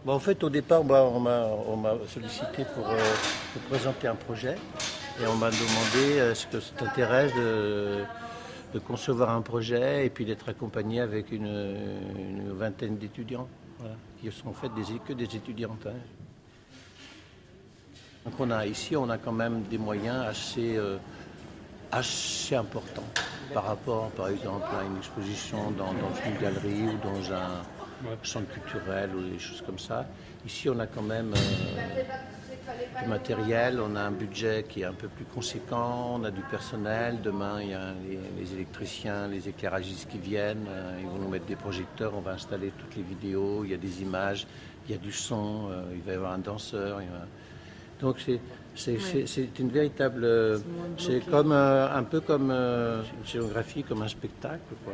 Bon, en fait, au départ, on m'a sollicité pour présenter un projet et on m'a demandé est-ce que ça t'intéresse de concevoir un projet et puis d'être accompagné avec une vingtaine d'étudiants, voilà, qui sont en fait que des étudiantes, hein. Donc ici, on a quand même des moyens assez importants par rapport, par exemple, à une exposition dans une galerie ou dans un centre culturel ou des choses comme ça. Ici, on a quand même du matériel, on a un budget qui est un peu plus conséquent, on a du personnel. Demain, il y a les électriciens, les éclairagistes qui viennent, ils vont nous mettre des projecteurs, on va installer toutes les vidéos, il y a des images, il y a du son, il va y avoir un danseur. Donc c'est une véritable, c'est comme un peu comme une scénographie, comme un spectacle, quoi.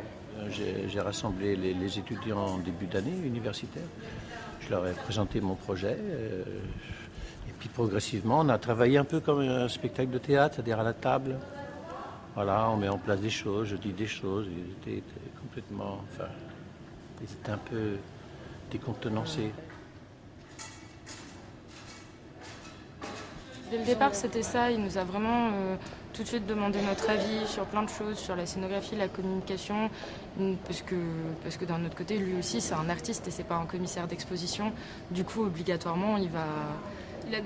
J'ai rassemblé les étudiants en début d'année universitaire. Je leur ai présenté mon projet. Et puis progressivement, on a travaillé un peu comme un spectacle de théâtre, c'est-à-dire à la table. Voilà, on met en place des choses, je dis des choses. Ils étaient complètement, enfin, ils étaient un peu décontenancés. Dès le départ, c'était ça. Il nous a vraiment tout de suite demandé notre avis sur plein de choses, sur la scénographie, la communication, parce que d'un autre côté, lui aussi, c'est un artiste et c'est pas un commissaire d'exposition. Du coup, obligatoirement, il a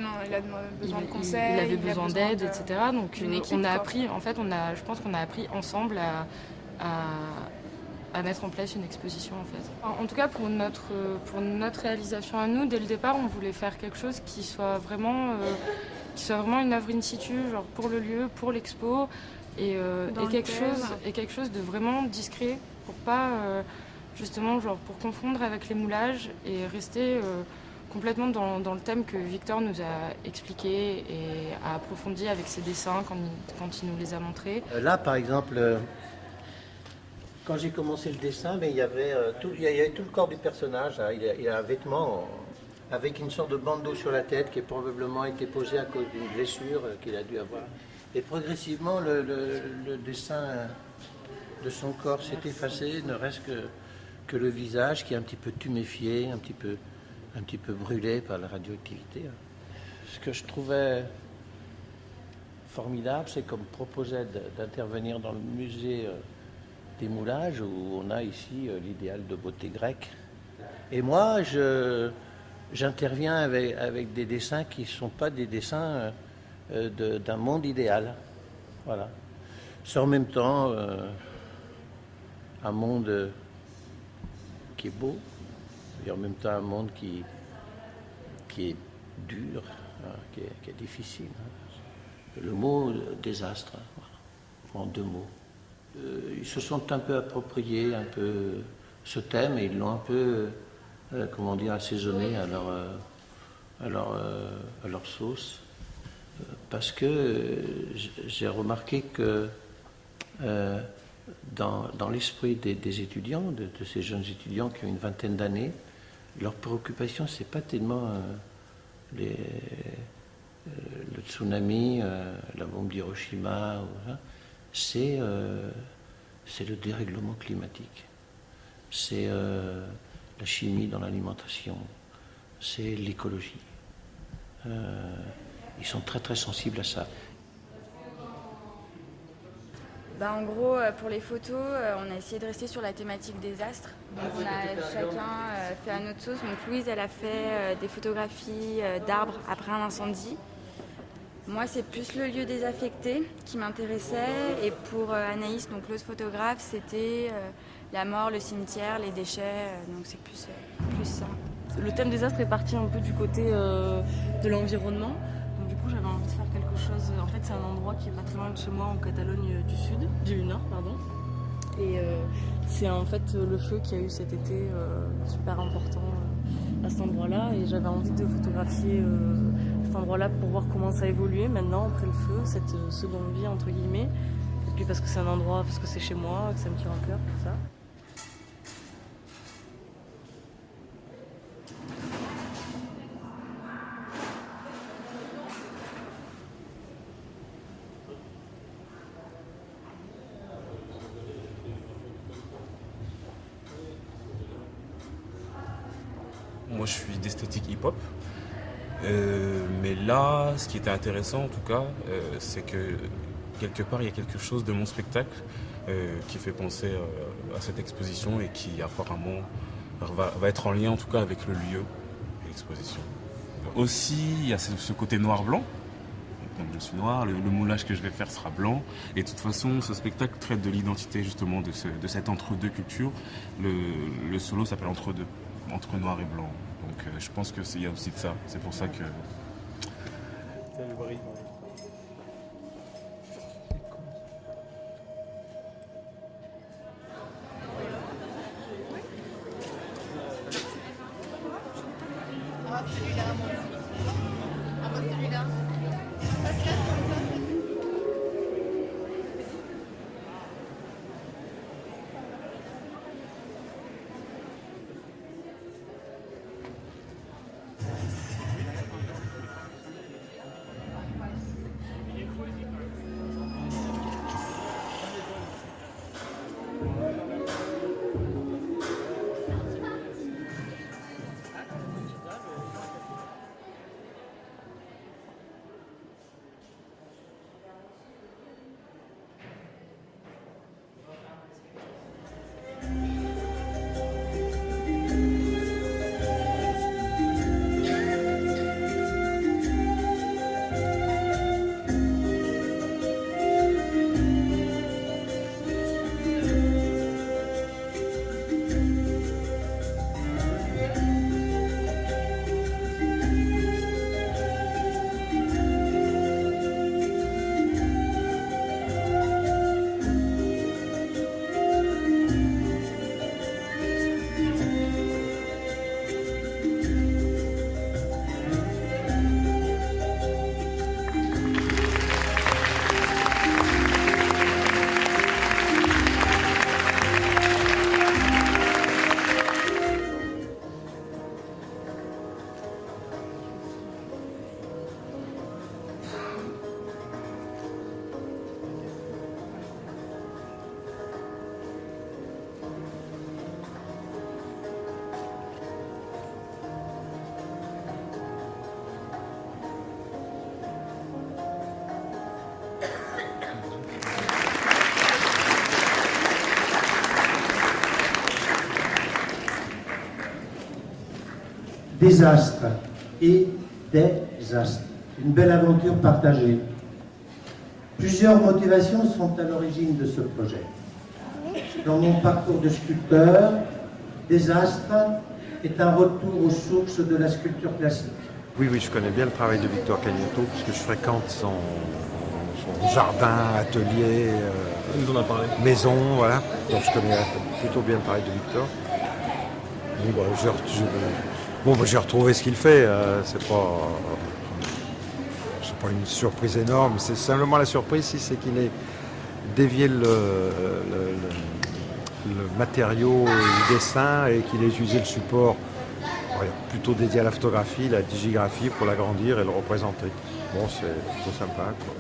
besoin de conseils. Il avait besoin d'aide, etc. Donc, équipe, on a appris. En fait, je pense qu'on a appris ensemble à mettre en place une exposition, en fait. En tout cas, pour notre réalisation à nous, dès le départ, on voulait faire quelque chose qui soit vraiment une œuvre in situ, genre pour le lieu, pour l'expo, et quelque chose de vraiment discret, pour pas justement genre pour confondre avec les moulages et rester complètement dans le thème que Victor nous a expliqué et a approfondi avec ses dessins quand il nous les a montrés. Là, par exemple, quand j'ai commencé le dessin, mais il y avait tout le corps du personnage, hein. Il a un vêtement avec une sorte de bandeau sur la tête qui a probablement été posé à cause d'une blessure qu'il a dû avoir. Et progressivement, le dessin de son corps s'est effacé, ne reste que le visage qui est un petit peu tuméfié, un petit peu brûlé par la radioactivité. Ce que je trouvais formidable, c'est qu'on me proposait d'intervenir dans le musée des moulages où on a ici l'idéal de beauté grecque. Et moi, j'interviens avec des dessins qui ne sont pas des dessins d'un monde idéal. Voilà. C'est en même temps un monde qui est beau et en même temps un monde qui est dur, hein, qui est difficile. Hein. Le mot désastre, hein, voilà. En deux mots. Ils se sont un peu appropriés ce thème et ils l'ont un peu assaisonné à leur sauce, parce que j'ai remarqué que dans l'esprit des étudiants, de ces jeunes étudiants qui ont une vingtaine d'années, leur préoccupation, c'est pas tellement le tsunami, la bombe d'Hiroshima, c'est le dérèglement climatique, c'est la chimie dans l'alimentation, c'est l'écologie. Ils sont très très sensibles à ça. En gros, pour les photos, on a essayé de rester sur la thématique des astres. Donc on a chacun fait à notre sauce. Donc Louise, elle a fait des photographies d'arbres après un incendie. Moi, c'est plus le lieu désaffecté qui m'intéressait. Et pour Anaïs, donc l'autre photographe, c'était la mort, le cimetière, les déchets. Donc c'est plus ça. Le thème des astres est parti un peu du côté de l'environnement. Donc du coup, j'avais envie de faire quelque chose. En fait, c'est un endroit qui est pas très loin de chez moi, en Catalogne du Nord, pardon. Et c'est en fait le feu qu'il y a eu cet été, super important à cet endroit-là. Et j'avais envie de photographier cet endroit-là pour voir comment ça a évolué maintenant après le feu, cette seconde vie entre guillemets. Et puis parce que c'est un endroit, parce que c'est chez moi, que ça me tient à cœur, tout ça. moi je suis d'esthétique hip-hop. Mais là, ce qui était intéressant en tout cas, c'est que quelque part il y a quelque chose de mon spectacle qui fait penser à cette exposition et qui apparemment va être en lien en tout cas avec le lieu et l'exposition. Aussi, il y a ce côté noir-blanc. Donc je suis noir, le moulage que je vais faire sera blanc. Et de toute façon, ce spectacle traite de l'identité justement de cette entre-deux culture. Le solo s'appelle Entre-deux, entre noir et blanc. Donc je pense qu'il y a aussi de ça. C'est pour ça que... Des astres et des astres. Une belle aventure partagée. Plusieurs motivations sont à l'origine de ce projet. Dans mon parcours de sculpteur, Des astres est un retour aux sources de la sculpture classique. Oui, je connais bien le travail de Victor Cagnotto puisque je fréquente son jardin, atelier, maison, voilà. Donc je connais plutôt bien le travail de Victor. J'ai retrouvé ce qu'il fait. C'est pas une surprise énorme. C'est simplement la surprise, c'est qu'il ait dévié le matériau du dessin et qu'il ait utilisé le support plutôt dédié à la photographie, la digigraphie pour l'agrandir et le représenter. Bon, c'est plutôt sympa, quoi.